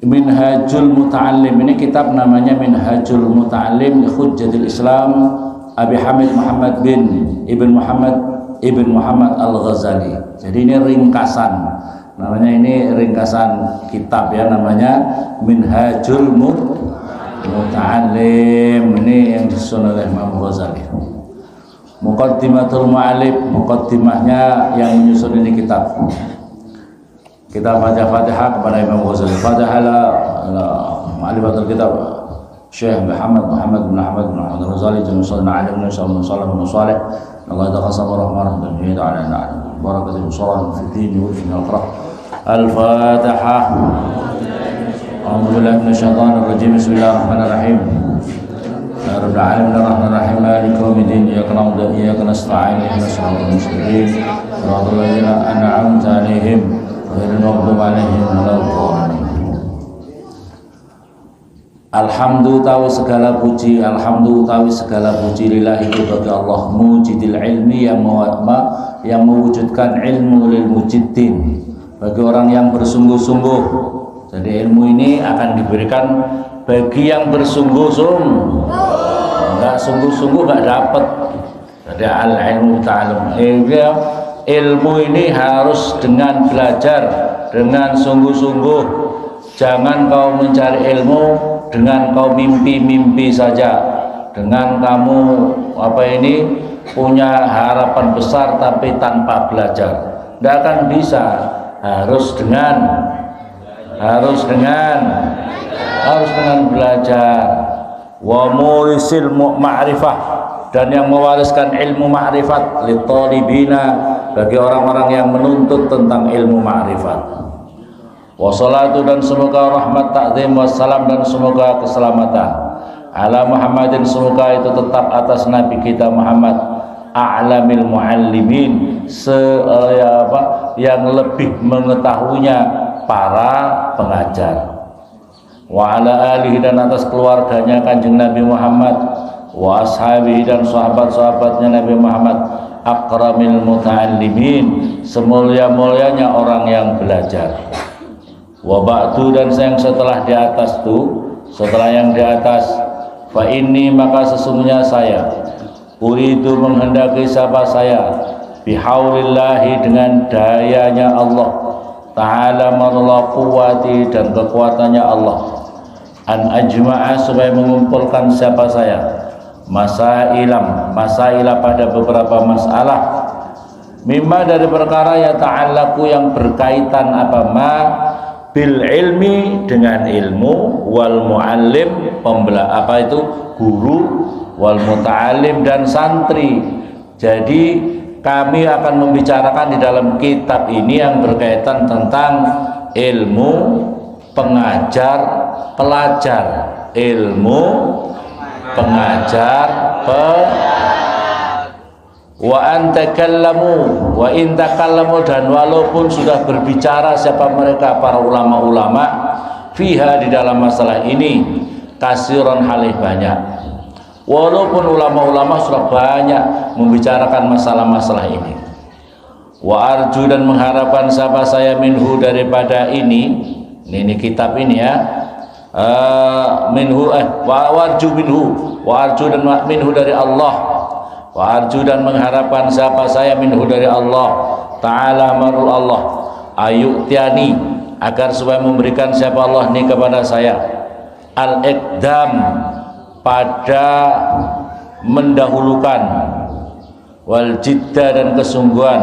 Minhajul Muta'allim, ini kitab namanya Minhajul Muta'allim li Hujjatil Islam Abi Hamid Muhammad bin Ibn Muhammad Al-Ghazali. Jadi ini ringkasan, namanya ini ringkasan kitab ya, namanya Minhajul Muta'allim, ini yang disusun oleh Imam Ghazali. Muqaddimatul Mu'allif, muqaddimahnya yang menyusun ini kitab. Kita baca Fatihah kepada Imam Ghazali. Fatihah ma'alifatul kitab Syekh Muhammad bin Ahmad bin Ahmad Ghazali Jamusalna alim Nasalam Salam Salih Allah taqassam rahman dan jahid ala na'am barakatul salam fi din wa fi al-akhrah. Al-Fatihah. A'udzu billahi minasyaitonir rajim. Bismillahirrahmanirrahim. Ya Rabbil alamin arrahmanirrahim maliki yaumiddin iyyaka na'budu wa iyyaka nasta'in ihdinas siratal mustaqim siratal ladzina an'amta 'alaihim Alhamdu tahu segala puji, alhamdu tahu segala puji lillahi bagi Allah mujidil ilmi yang mewujudkan ilmu lil mujiddin, bagi orang yang bersungguh-sungguh. Jadi ilmu ini akan diberikan bagi yang bersungguh-sungguh. Enggak sungguh-sungguh enggak dapat. Jadi al ilmu ta'allum. Ilmu ini harus dengan belajar, dengan sungguh-sungguh. Jangan kau mencari ilmu dengan kau mimpi-mimpi saja, dengan kamu punya harapan besar tapi tanpa belajar. Tidak akan bisa. Harus dengan belajar. Wa murisil ma'rifah, dan yang mewariskan ilmu ma'rifat li talibina, bagi orang-orang yang menuntut tentang ilmu ma'rifat. Wassalatu, dan semoga rahmat ta'zim wassalam, dan semoga keselamatan ala Muhammadin, semoga itu tetap atas Nabi kita Muhammad a'lamil muallimin, yang lebih mengetahuinya para pengajar. Wa ala alihi, dan atas keluarganya Kanjeng Nabi Muhammad, wa ashabihi, dan sahabat-sahabatnya Nabi Muhammad akramil muta'allimin, semulia-mulianya orang yang belajar. Wa ba'du, dan yang setelah di atas setelah yang di atas, fa inni, maka sesungguhnya saya uridu, menghendaki siapa saya, bihaulillahi, dengan dayanya Allah ta'ala marla quwwati, dan kekuatannya Allah, an ajma'a, supaya mengumpulkan siapa saya, masailah pada beberapa masalah, mimma, dari perkara ya ta'allaku, yang berkaitan bil ilmi, dengan ilmu, wal muallim, guru, wal muta'allim, dan santri. Jadi kami akan membicarakan di dalam kitab ini yang berkaitan tentang ilmu, pengajar, pelajar, ilmu, pengajar, wa antakallamu, wa intakallamu, dan walaupun sudah berbicara siapa mereka, para ulama-ulama, fiha, di dalam masalah ini, kasiran, halih banyak. Walaupun ulama-ulama sudah banyak membicarakan masalah-masalah ini. Wa arju, dan mengharapkan siapa saya minhu, daripada ini kitab ini ya, wa arju minhu, wa arju, dan minhu dari Allah, wa arju, dan mengharapkan siapa saya minhu dari Allah ta'ala marul Allah, ayu'tiani, agar supaya memberikan siapa Allah ini kepada saya, al-iqdam, pada mendahulukan, wal jidda, dan kesungguhan,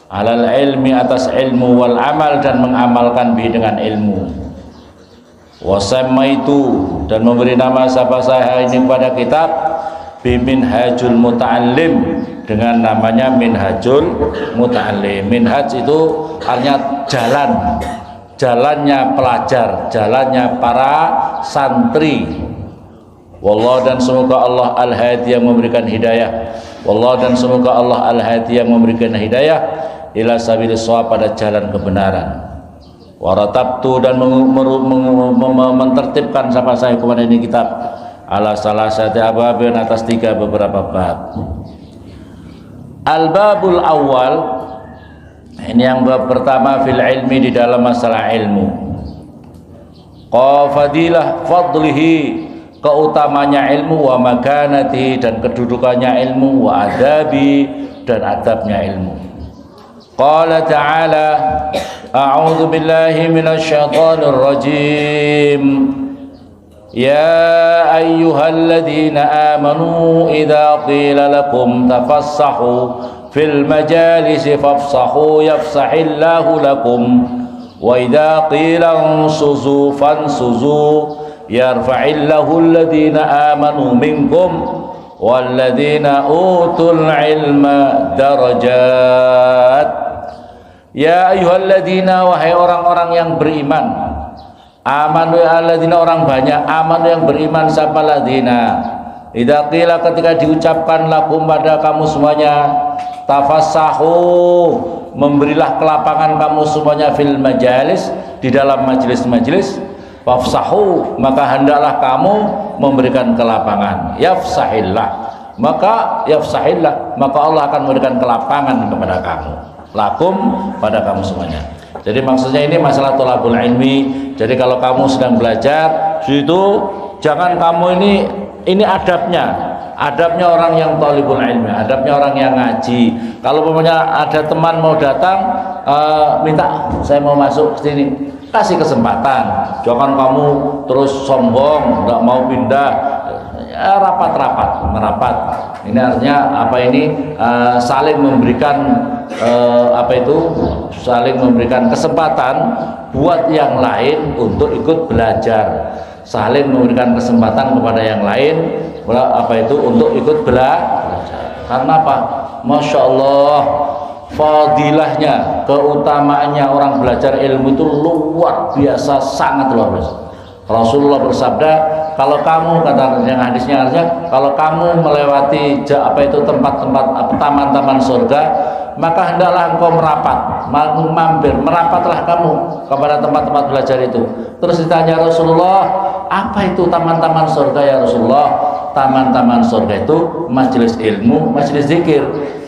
alal ilmi, atas ilmu, wal amal, dan mengamalkan dengan ilmu, wasamma itu, dan memberi nama siapa saya ini pada kitab biminhajul muta'allim, dengan namanya Minhajul Muta'allim. Minhaj itu artinya jalannya pelajar, jalannya para santri. Wallah, dan semoga Allah al-hadi, yang memberikan hidayah. Wallah, dan semoga Allah al-hadi, yang memberikan hidayah ila sabilis shawab, pada jalan kebenaran. Waratabtu, dan mentertibkan siapa saya kepada ini kitab ala salah satu ababin, atas 3 beberapa bab. Al-babul awal, ini yang bab pertama, fil ilmi, di dalam masalah ilmu. Fadilah fadlihi, keutamanya ilmu, wa makanatihi, dan kedudukannya ilmu, wa adabi, dan adabnya ilmu. Qala ta'ala, a'udzu billahi minasy syaithanir rajim. Ya ayyuhalladzina amanu idza qila lakum tafassahu fil majalisi fafsahu yafsahillahu lakum wa idza qila ansuzu fansuzu yarfa'illahu alladzina amanu minkum walladzina utul ilma darajat. Ya ayyuhalladzina, wahai orang-orang yang beriman, amanu alladzina, orang banyak, amanu yang beriman, siapa ladzina, idza qila, ketika diucapkan lakum pada kamu semuanya, tafassahu, memberilah kelapangan kamu semuanya, fil majalis, di dalam majelis-majelis, fafsahu, maka hendaklah kamu memberikan kelapangan, yafsahillah, maka yafsahillah, maka Allah akan memberikan kelapangan kepada kamu, lakum, pada kamu semuanya. Jadi maksudnya ini masalah thalabul ilmi. Jadi kalau kamu sedang belajar itu jangan kamu ini adabnya orang yang thalibul ilmi, adabnya orang yang ngaji. Kalau umpamanya ada teman mau datang, minta saya mau masuk ke sini, kasih kesempatan. Jangan kamu terus sombong, nggak mau pindah, ya, merapat. Ini artinya apa ini, saling memberikan saling memberikan kesempatan buat yang lain untuk ikut belajar, saling memberikan kesempatan kepada yang lain untuk ikut belajar. Karena apa? Masya Allah, fadilahnya, keutamaannya orang belajar ilmu itu luar biasa, sangat luar biasa. Rasulullah bersabda, kalau kamu, kata yang hadisnya artinya, kalau kamu melewati tempat-tempat taman-taman surga, maka hendaklah engkau merapatlah kamu kepada tempat-tempat belajar itu. Terus ditanya Rasulullah, apa itu taman-taman surga ya Rasulullah? Taman-taman surga itu majelis ilmu, majelis zikir.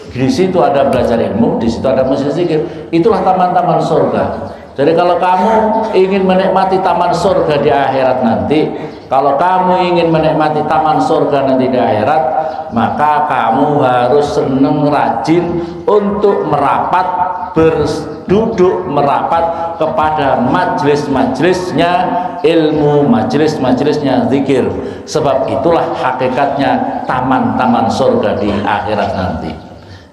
Di situ ada belajar ilmu, di situ ada majelis zikir. Itulah taman-taman surga. Jadi kalau kamu ingin menikmati taman surga di akhirat nanti, kalau kamu ingin menikmati taman surga nanti di akhirat, maka kamu harus senang, rajin untuk berduduk merapat kepada majelis-majelisnya ilmu, majelis-majelisnya zikir. Sebab itulah hakikatnya taman-taman surga di akhirat nanti.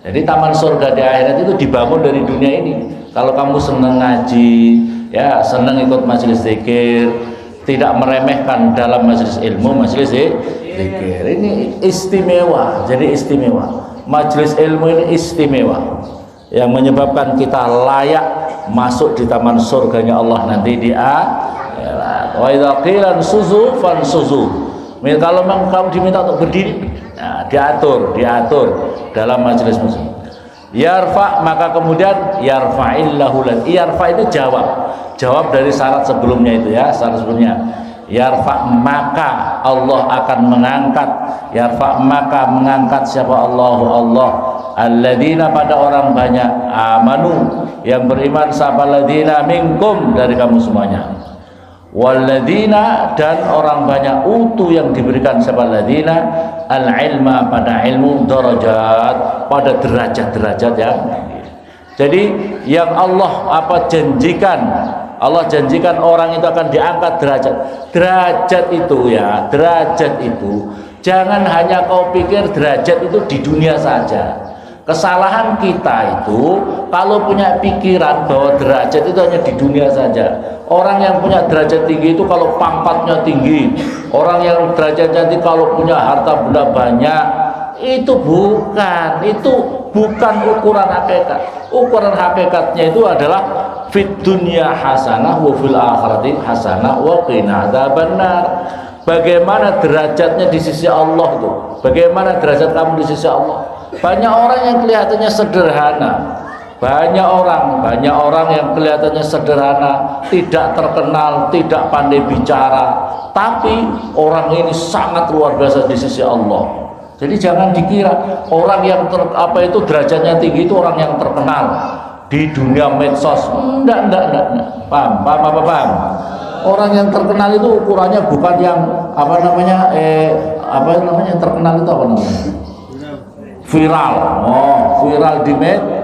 Jadi taman surga di akhirat itu dibangun dari dunia ini. Kalau kamu senang ngaji, ya senang ikut majelis zikir, tidak meremehkan dalam majelis ilmu, majelis zikir, ini istimewa. Jadi istimewa, majelis ilmu ini istimewa, yang menyebabkan kita layak masuk di taman surganya Allah nanti di akhirat. Wa idza qila ansuzu fansuzu, kalau kamu diminta untuk berdiri, nah, diatur dalam majelis muslim. Yarfa, maka kemudian yarfa'illahu lak. Yarfa itu jawab dari syarat sebelumnya itu, ya, syarat sebelumnya. Yarfa, maka Allah akan mengangkat. Yarfa, maka mengangkat siapa? Allah. Alladzina, pada orang banyak, amanu, yang beriman, siapa? Alladzina minkum, dari kamu semuanya. Walladzina, dan orang banyak, utu, yang diberikan siapa? Alladzina al-ilma, pada ilmu, darajat, pada derajat-derajat, ya. Jadi yang Allah janjikan, Allah janjikan orang itu akan diangkat derajat. Derajat itu jangan hanya kau pikir derajat itu di dunia saja. Kesalahan kita itu kalau punya pikiran bahwa derajat itu hanya di dunia saja. Orang yang punya derajat tinggi itu kalau pangkatnya tinggi, orang yang derajatnya tinggi kalau punya harta benda banyak, itu bukan ukuran hakikat. Ukuran hakikatnya itu adalah fid dunya hasanah wa fil akhirati hasanah wa qina adzabannar. Bagaimana derajatnya di sisi Allah itu? Bagaimana derajat kamu di sisi Allah? Banyak orang yang kelihatannya sederhana. Banyak orang yang kelihatannya sederhana, tidak terkenal, tidak pandai bicara, tapi orang ini sangat luar biasa di sisi Allah. Jadi jangan dikira orang yang derajatnya tinggi itu orang yang terkenal di dunia medsos. Enggak. Paham? Orang yang terkenal itu ukurannya bukan yang yang terkenal itu apa namanya? Viral. Oh, viral di media.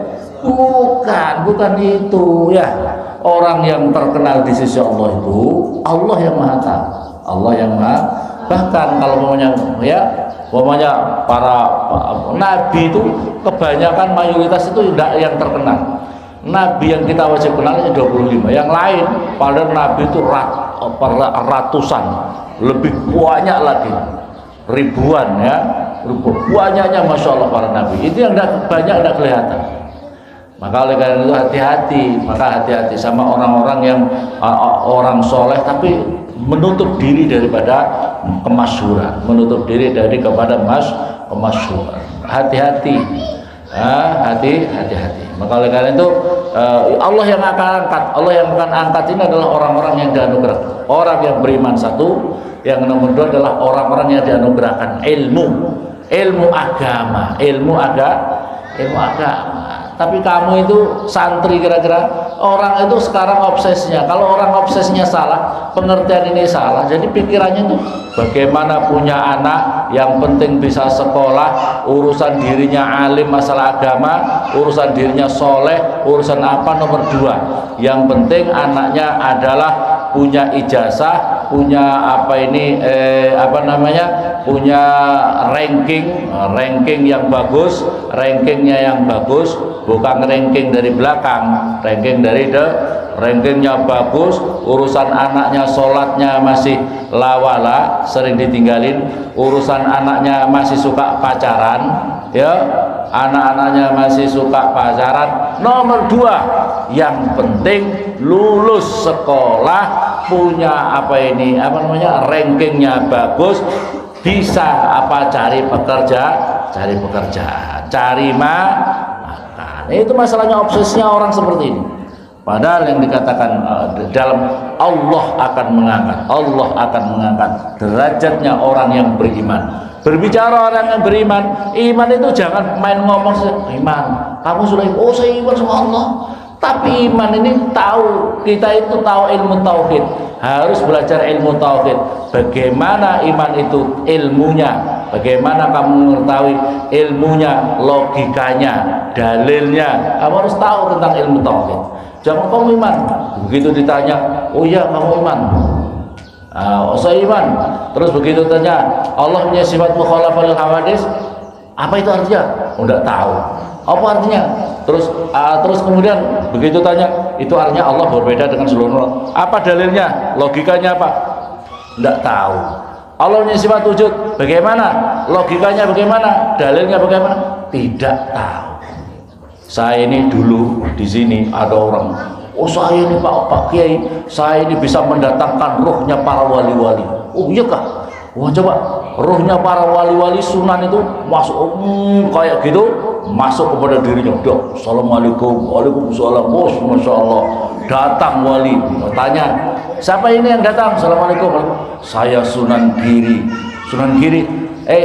Bukan itu ya. Orang yang terkenal di sisi Allah itu Allah yang Maha tahu. Allah yang Maha. Bahkan kalau para nabi itu kebanyakan mayoritas itu tidak yang terkenal. Nabi yang kita wajib kenal hanya 25. Yang lain padahal nabi itu ratusan, lebih banyak lagi, ribuan ya, banyaknya masya Allah para nabi. Itu yang banyak tidak kelihatan. Maka oleh karena itu hati-hati sama orang-orang yang orang soleh tapi menutup diri daripada kemasyhuran, menutup diri kepada kemasyhuran. Hati-hati. Hati-hati. Maka oleh karena itu Allah yang akan angkat ini adalah orang-orang yang dianugerahkan, orang yang beriman satu, yang nomor dua adalah orang-orang yang dianugerahkan ilmu agama. Tapi kamu itu santri kira-kira orang itu sekarang obsesnya, kalau orang obsesnya salah, pengertian ini salah, jadi pikirannya itu bagaimana punya anak yang penting bisa sekolah, urusan dirinya alim masalah agama, urusan dirinya soleh, urusan apa nomor dua, yang penting anaknya adalah punya ijazah, punya punya ranking yang bagus, rankingnya yang bagus, bukan ranking dari belakang, rankingnya bagus, urusan anaknya sholatnya masih lawala, sering ditinggalin, urusan anaknya masih suka pacaran, ya, anak-anaknya masih suka pacaran. Nomor dua, yang penting lulus sekolah, punya rankingnya bagus, bisa cari pekerjaan, cari makan. Itu masalahnya, obsesnya orang seperti ini. Padahal yang dikatakan dalam Allah akan mengangkat derajatnya orang yang beriman. Berbicara orang yang beriman, iman itu jangan main ngomong iman. Kamu sudah saya iman sama Allah. Tapi iman ini kita itu tahu ilmu tauhid, harus belajar ilmu tauhid. Bagaimana iman itu ilmunya, bagaimana kamu mengetahui ilmunya, logikanya, dalilnya. Kamu harus tahu tentang ilmu tauhid. Jangan kamu iman, begitu ditanya, oh iya kamu iman, saya iman. Terus begitu tanya, Allah punya sifat mukhalafah lil hawadis, apa itu artinya? Enggak tahu. Apa artinya? Terus kemudian begitu tanya, itu artinya Allah berbeda dengan seluruh orang. Apa dalilnya? Logikanya apa? Enggak tahu. Allah punya sifat wujud, bagaimana? Logikanya bagaimana? Dalilnya bagaimana? Tidak tahu. Saya ini dulu di sini ada orang, oh saya ini Pak Kiai, saya ini bisa mendatangkan rohnya para wali-wali. Oh iya kah? Wah coba, rohnya para wali-wali sunan itu masuk kayak gitu, masuk kepada dirinya. Dok, assalamualaikum, waalaikumsalam, bos, masya Allah, datang wali, tanya, siapa ini yang datang? Assalamualaikum, saya Sunan Giri.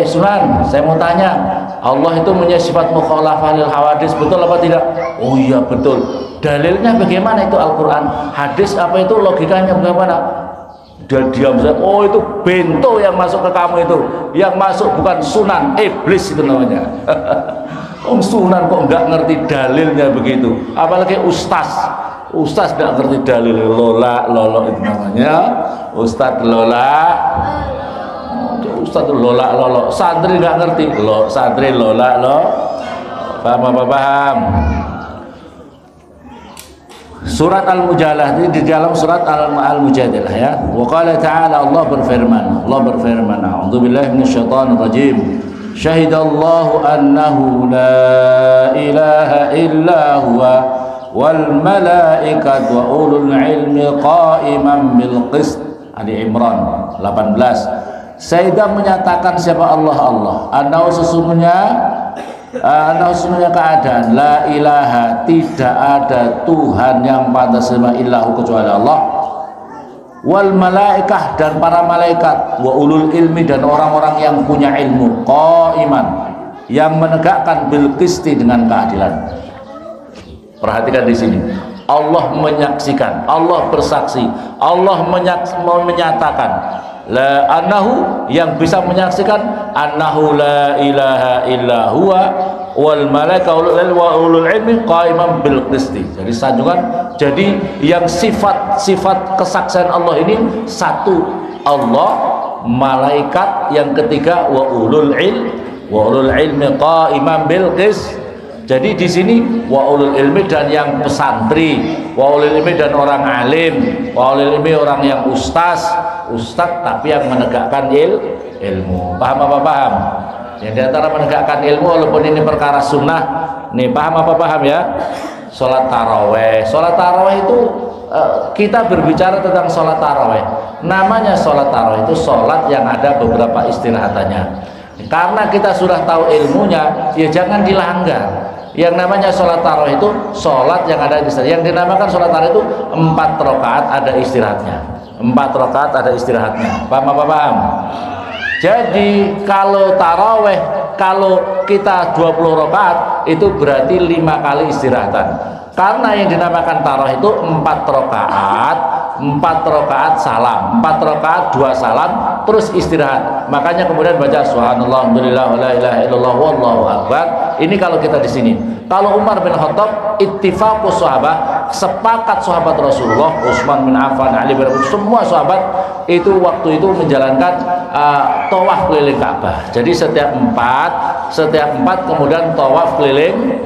Sunan, saya mau tanya, Allah itu punya sifat mukhalafah lil hawadis, betul apa tidak? Oh iya betul. Dalilnya bagaimana itu? Al-Quran, hadis apa itu, logikanya bagaimana? Dia diam saja. Oh itu bento yang masuk ke kamu itu, yang masuk bukan sunan, iblis itu namanya. Sunan kok nggak ngerti dalilnya begitu, apalagi ustaz nggak ngerti dalil, lolo itu namanya, ustaz lolo, santri nggak ngerti, santri paham. Surat Al-Mujadalah, di dalam surat Al-Mujadalah ya. Wa qala ta'ala, Allah berfirman, a'udzubillahi minasyaitonir rajim. Syahidallahu annahu la ilaha illa huwa wal malaikatu wa ulul ilmi qa'iman bil qist. Ali Imran 18. Saya menyatakan siapa Allah, annahu sesungguhnya keadaan la ilaha, tidak ada Tuhan yang pantas disembah illahu kecuali Allah, wal malaikah, dan para malaikat, wa ulul ilmi, dan orang-orang yang punya ilmu, qaiman, yang menegakkan bil qisti, dengan keadilan. Perhatikan di sini, Allah menyaksikan, Allah bersaksi, Allah menyatakan la annahu, yang bisa menyaksikan annahu la ilaha illa huwa wal malaikatu wa ulul ilmi qaiman bil qisti. Jadi sanjungan, jadi yang sifat kesaksian Allah ini satu Allah, malaikat, yang ketiga wa ulul ilmi qaiman bil qist. Jadi di sini wa ulul ilmi dan yang pesantri, wa ulul ilmi dan orang alim, wa ulul ilmi orang yang ustaz tapi yang menegakkan ilmu. Paham apa paham? Yang di antara menegakkan ilmu walaupun ini perkara sunnah. Nih paham apa paham ya? Sholat taraweh. Sholat taraweh itu kita berbicara tentang sholat taraweh. Namanya sholat taraweh itu sholat yang ada beberapa istirahatannya. Karena kita sudah tahu ilmunya, ya jangan dilanggar. Yang namanya sholat tarawih itu sholat yang ada istirahat. Yang dinamakan sholat tarawih itu 4 rakaat ada istirahatnya. 4 rakaat ada istirahatnya. Paham apa paham? Jadi kalau tarawih, kalau kita 20 rakaat itu berarti 5 kali istirahatan. Karena yang dinamakan tarawih itu 4 rakaat, 4 rakaat salam, 4 rakaat 2 salam, terus istirahat. Makanya kemudian baca subhanallah, alhamdulillah, la ilaha illallah, wallahu akbar. Ini kalau kita di sini. Kalau Umar bin Khattab, ittifaqus sahabat, sepakat sahabat Rasulullah, Utsman bin Affan, Ali bin Abi Thalib, semua sahabat itu waktu itu menjalankan tawaf keliling Ka'bah. Jadi setiap empat kemudian tawaf keliling.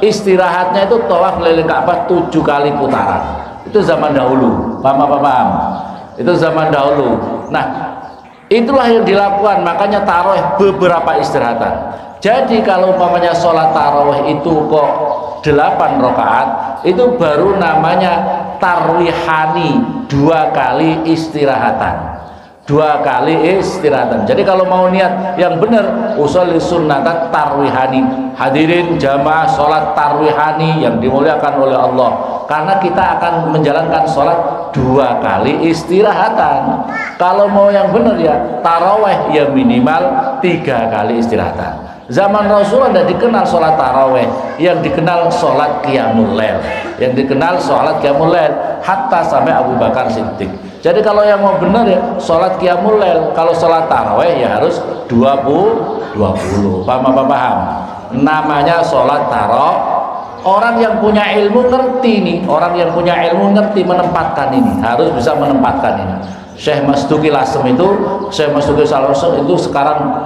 Istirahatnya itu tawaf keliling Ka'bah 7 kali putaran. Itu zaman dahulu. Paham apa paham? Itu zaman dahulu. Nah, itulah yang dilakukan. Makanya tarawih beberapa istirahatan. Jadi kalau umpamanya sholat tarawih itu kok 8 rakaat, itu baru namanya tarwihani, 2 kali istirahatan. 2 kali istirahatan. Jadi kalau mau niat yang benar, usolli sunnatan tarwihani, hadirin jamaah sholat tarwihani yang dimuliakan oleh Allah. Karena kita akan menjalankan sholat 2 kali istirahatan. Kalau mau yang benar ya taraweh ya minimal 3 kali istirahatan. Zaman Rasulullah tidak dikenal sholat taraweh, yang dikenal sholat qiyamul lail, yang dikenal sholat qiyamul lail hatta sampai Abu Bakar Siddiq. Jadi kalau yang mau benar ya sholat qiyamul lail, kalau sholat taraweh ya harus 20. Paham apa paham? Namanya sholat taraweh. Orang yang punya ilmu ngerti nih, orang yang punya ilmu ngerti menempatkan ini, harus bisa menempatkan ini. Syekh Masduki Lasem itu, Syekh Masduki Lasem itu sekarang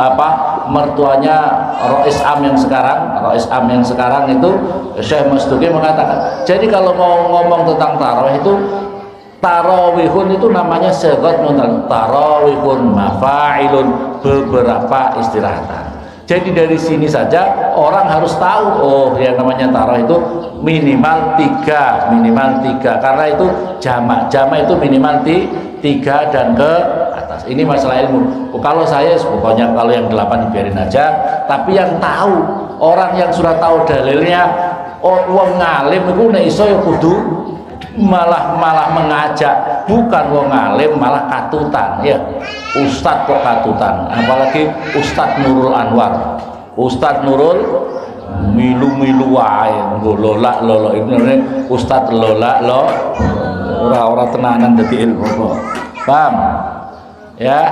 mertuanya Rois Am yang sekarang itu Syekh Masduki mengatakan, jadi kalau mau ngomong tentang tarawih itu, tarawihun itu namanya segot tarawihun mafa'ilun, beberapa istirahatan. Jadi dari sini saja orang harus tahu, oh yang namanya tarawih itu minimal 3, karena itu jamak itu minimal 3 dan ke atas. Ini masalah ilmu. Kalau saya pokoknya kalau yang 8 biarin aja, tapi yang tahu, orang yang sudah tahu dalilnya, wong ngalim itu nek iso ya kudu malah mengajak, bukan wong ngalim malah katutan ya. Ustadz kok katutan, apalagi Ustadz Nurul Anwar, Ustadz Nurul milu wae lola ini Ustadz lola ora tenanan dadi ilmu kok. Paham? Ya.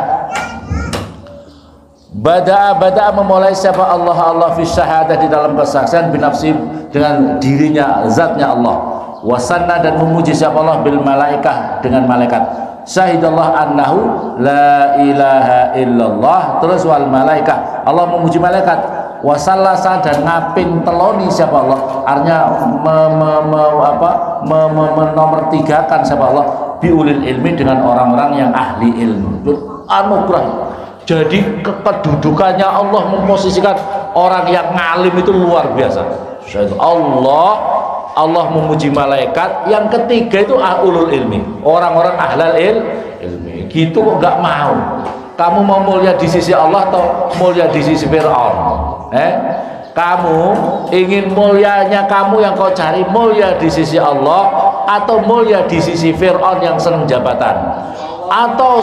Bada memulai siapa Allah fi syahadah di dalam kesaksian binafsi dengan dirinya, zatnya Allah. Wasanna dan memuji siapa Allah bil malaikah dengan malaikat. Syahidallah annahu la ilaha illallah, terus wal malaikah, Allah memuji malaikat. Wasallasa dan ngaping teloni siapa Allah, artinya nomor 3kan siapa Allah biulil ilmi dengan orang-orang yang ahli ilmu. Anugerah. Jadi kedudukannya Allah memposisikan orang yang ngalim itu luar biasa. Allah memuji malaikat, yang ketiga itu ulul ilmi, orang-orang ahlal ilmi. Gitu kok nggak mau? Kamu mau mulia di sisi Allah atau mulia di sisi Fir'aun? Kamu ingin mulianya kamu yang kau cari mulia di sisi Allah atau mulia di sisi Fir'aun yang senang jabatan, atau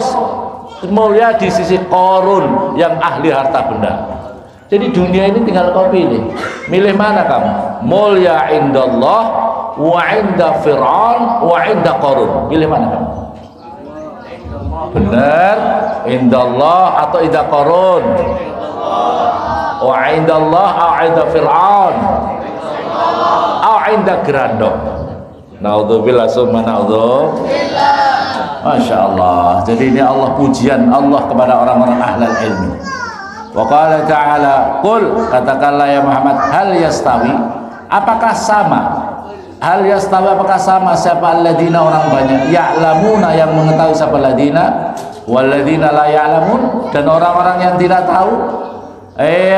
mulia di sisi Qarun yang ahli harta benda? Jadi dunia ini tinggal kau pilih. Milih mana kamu? Mulia indallah wa 'inda Fir'aun wa 'inda Qarun. Pilih mana kamu? Benar, indallah atau inda Qarun? Wa 'indallah au 'inda Fir'aun au 'inda Grandong. Naudzubillah summa naudzubillah. Masya Allah. Jadi ini Allah, pujian Allah kepada orang-orang ahlul ilmi. Wa qala ta'ala, qul, katakanlah ya Muhammad, hal yastawi, apakah sama? Hal yastawi, apakah sama siapa alladzina, orang banyak, ya'lamuna, yang mengetahui, siapa alladzina, walladzina la ya'lamun, dan orang-orang yang tidak tahu.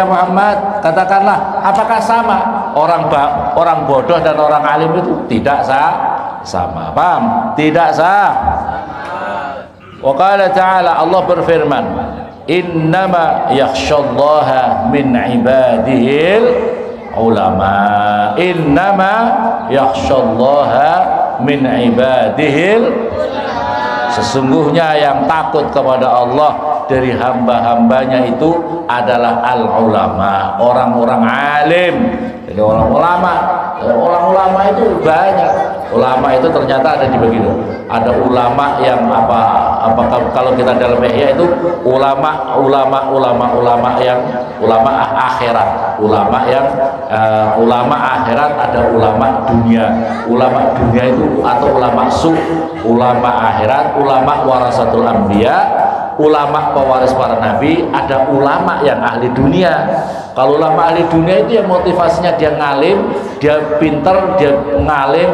Muhammad, katakanlah, apakah sama orang bodoh dan orang alim itu? Tidak sama. Paham? Tidak sama. Wa qala ta'ala, Allah berfirman, innama yakhsyallaha min ibadihil ulama. Innama yakhsyallaha min ibadihil, sesungguhnya yang takut kepada Allah dari hamba-hambanya itu adalah al-ulama, orang-orang alim. Jadi orang ulama itu banyak. Ulama itu ternyata ada di begitu. Ada ulama yang kalau kita dalam ihya itu ulama yang ulama akhirat. Ulama akhirat, ada ulama dunia. Ulama dunia itu atau ulama ulama akhirat, ulama warasatul anbiya, ulama pewaris para nabi, ada ulama yang ahli dunia. Kalau ulama ahli dunia itu yang motivasinya dia ngalim, dia pinter, dia ngalim,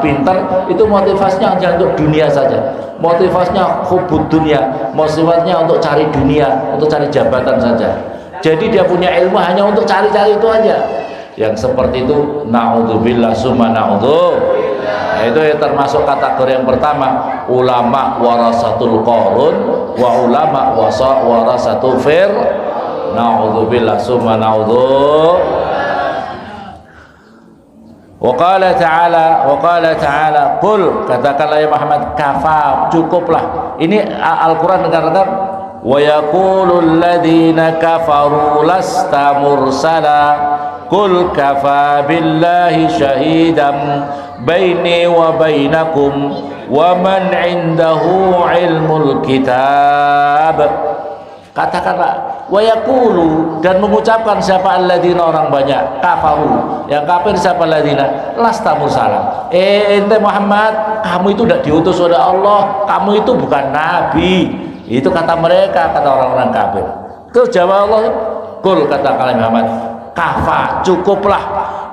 pinter, itu motivasinya hanya untuk dunia saja. Motivasinya hubud dunia, motivasinya untuk cari dunia, untuk cari jabatan saja. Jadi dia punya ilmu hanya untuk cari-cari itu aja. Yang seperti itu, naudzubillah summa naudzubillah. Itu yang termasuk kategori yang pertama, ulama warasatul Qarun wa ulama warasatul Fir'aun. Naudzubillah summa naudzubillah. Wa qala ta'ala, qul, katakanlah ya Muhammad, kafa, cukuplah. Ini Al-Qur'an, dengar-dengar. Wa yaqulul ladzina kafaru lasta mursala qul kafa billahi syahidan baini wa bainakum wa man indahu ilmul kitab. Katakanlah, wa yaqulu, dan mengucapkan siapa alladzina, orang banyak, kafaru, yang kafir siapa alladzina, lasta mursala, ente Muhammad, kamu itu tidak diutus oleh Allah, kamu itu bukan nabi. Itu kata mereka, kata orang-orang kafir. Terus jawab Allah, qul, katakanlah Muhammad, kafa, cukuplah,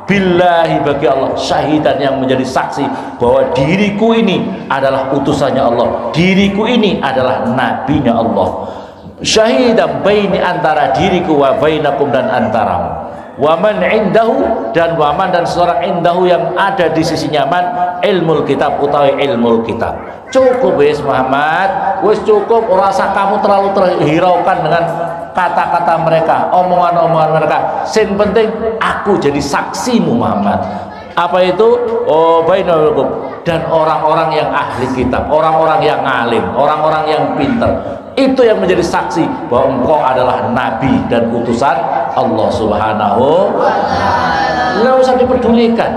billahi, bagi Allah, syahidan, yang menjadi saksi bahwa diriku ini adalah utusannya Allah, diriku ini adalah nabinya Allah. Syahidan baini, antara diriku, wa bainakum, dan antaramu, waman indahu, dan waman, dan seorang indahu, yang ada di sisinya man, ilmul kitab, utawi ilmul kitab. Cukup wis Muhammad, wis cukup, rasa kamu terlalu terhiraukan dengan kata-kata mereka, omongan-omongan mereka. Yang penting aku jadi saksimu Muhammad. Apa itu? Oh, bainakum, dan orang-orang yang ahli kitab, orang-orang yang alim, orang-orang yang pintar, itu yang menjadi saksi bahwa engkau adalah nabi dan utusan Allah Subhanahu wa ta'ala. Nggak usah dipedulikan.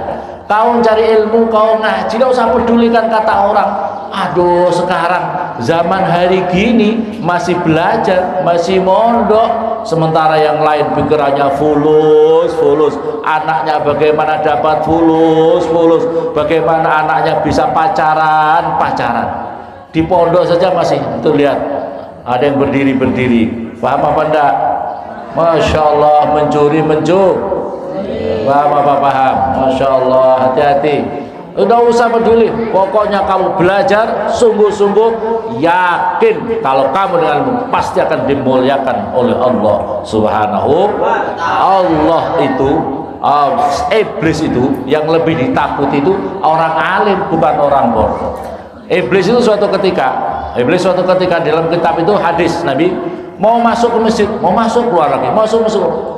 Kau cari ilmu, kau ngaji, nggak usah pedulikan kata orang. Aduh, sekarang zaman hari gini masih belajar, masih mondok, sementara yang lain pikirannya fulus, anaknya bagaimana dapat fulus, bagaimana anaknya bisa pacaran. Di pondok saja masih itu, lihat ada yang berdiri, paham apa enggak? Masya Allah, mencuri, paham apa? Paham. Masya Allah, hati-hati. Udah usah peduli, pokoknya kamu belajar sungguh-sungguh, yakin kalau kamu denganmu pasti akan dimuliakan oleh Allah Subhanahu wa ta'ala. Allah itu, iblis itu yang lebih ditakuti itu orang alim, bukan orang bodoh. Iblis itu suatu ketika dalam kitab itu hadis Nabi, mau masuk ke masjid, mau masuk, keluar lagi, masuk.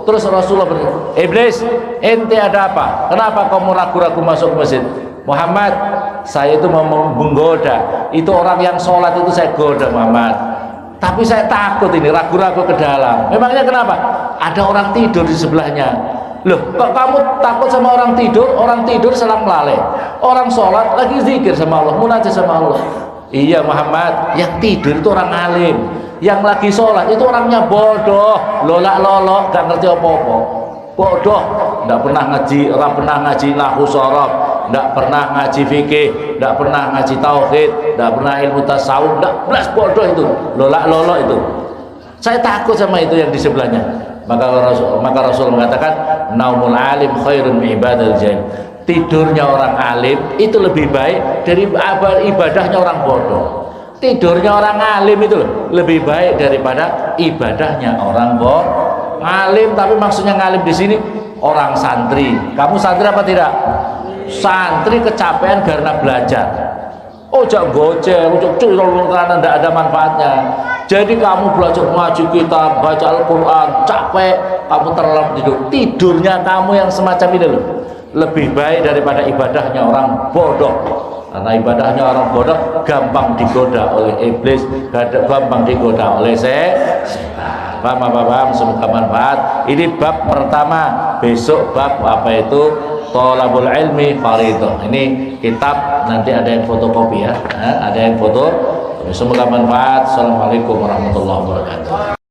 Terus Rasulullah berkata, Iblis, ente ada apa? Kenapa kamu ragu-ragu masuk ke masjid? Muhammad, saya itu mau menggoda, itu orang yang sholat itu saya goda Muhammad, tapi saya takut ini, ragu-ragu ke dalam. Memangnya kenapa? Ada orang tidur di sebelahnya. Loh, kok kamu takut sama orang tidur selang melalai, orang sholat lagi zikir sama Allah, munajat sama Allah. Iya Muhammad, yang tidur itu orang alim, yang lagi sholat itu orangnya bodoh, lolak-lolok, gak ngerti apa-apa, bodoh, gak pernah ngaji, gak pernah ngaji nahwu shorof, gak pernah ngaji fikih, gak pernah ngaji tauhid, gak pernah ilmu tasawuf, gak belas, bodoh itu, lolak-lolok itu. Saya takut sama itu yang di sebelahnya. Maka Rasul mengatakan naumul alim khairun min ibadatil jahil. Tidurnya orang alim itu lebih baik dari ibadahnya orang bodoh. Tidurnya orang alim itu lebih baik daripada ibadahnya orang bodoh. Alim, tapi maksudnya ngalim di sini orang santri. Kamu santri apa tidak? Santri kecapean karena belajar. Ojak goceh, ojak curol karena tidak ada manfaatnya. Jadi kamu belajar ngaji kitab, baca Al-Quran, capek, kamu terlelap tidur. Tidurnya kamu yang semacam ini loh, lebih baik daripada ibadahnya orang bodoh. Karena ibadahnya orang bodoh gampang digoda oleh iblis, gampang digoda oleh setan. Paham? Semoga manfaat. Ini bab pertama. Besok bab apa itu? Thalabul ilmi fardhu. Ini kitab, nanti ada yang fotokopi ya, ada yang foto. Semoga manfaat. Assalamualaikum warahmatullahi wabarakatuh.